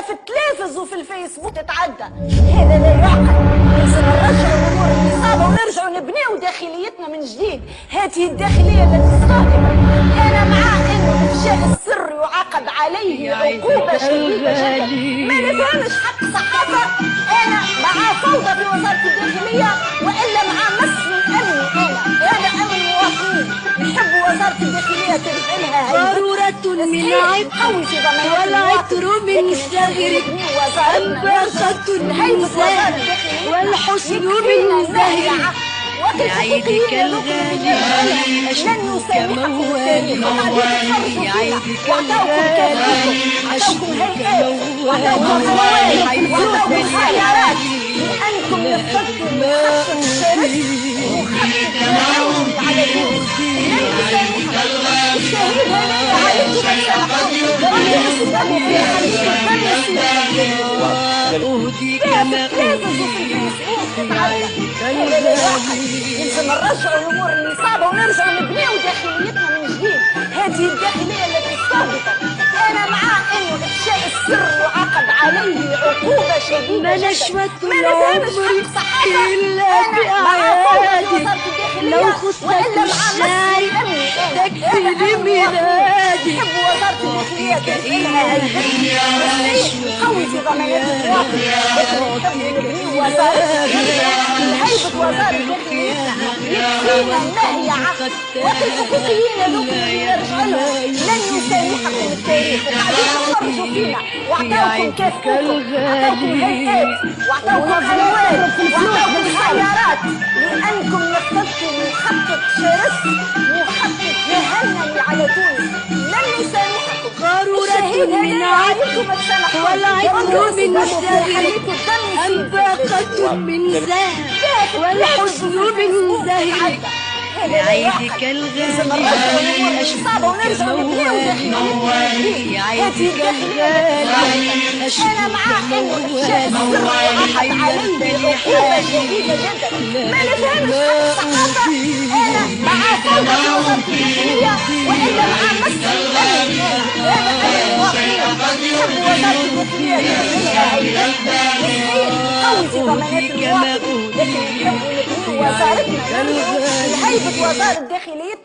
في التلفز وفي الفيسبوك تتعدى. هذا لا يعقل. لازم نرجعوا الامور النصابه ونرجعوا نبنيو داخليتنا من جديد. هذه الداخليه التي صاغره. انا مع انه افشاء السر يعاقب عليه عقوبه شديده جدا. ما نفهمش حق صحافه. انا مع فوضى في وزاره الداخليه والا مع مس الامن. هذا امن المواطنين. نحب وزاره الداخليه تبقى لها ضرورة من عطر والعطر من شجر أنباقة من زهر والحسن من زهر لعيدك الغالي أشكوك موالي لعيدك الغالي أشكوك موالي حيث الحياة لأنكم نفذتم مخطط الشرس وخطط الهوم على الشهيد هنايا عليكم أهديك ما يلزم نرجعوا الأمور النصابة ونرجعوا نبنيو داخليتنا من جديد. هذه الداخلية التي صادقة. أنا مع إنه إفشاء السر يعاقب عليه عقوبة شديدة. ما نشوة العمر إلا بأعيادي لو خصت الشاي تكفي لميلادي نحب وزارة الداخلية تنقلها قوي في ضمانات المواطن. نبني وزارة هيبة وزارة الداخلية يكفينا النهي عن والحقوقيين هذوك اللي يرجعوا لهم لن يسامحكم التاريخ. وقاعدين يتفرجوا فينا واعطاوكم كافوكم واعطاوكم هيئات واعطاوكم اموال واعطاوكم سيارات لانكم نفذتم مخطط شرس مخطط جهنمي على تونس. لن يسامحكم. ضرورة من عطر والعطر من شجر أنباقة من زهر والحسن من زهر لعيدك الغالي أشكوك موالي لعيدك الغالي أشكوك موالي حيث الحالي ما نفهمش الصحافة. أنا مع فوضى في وزارة الداخلية وإلا مع مس الأمن. هذا أمن المواطنين. نحب وزارة الداخلية قوي في ضمانات المواطن. لكن نحب نبني وزارتنا هيبة وزارة داخليتنا.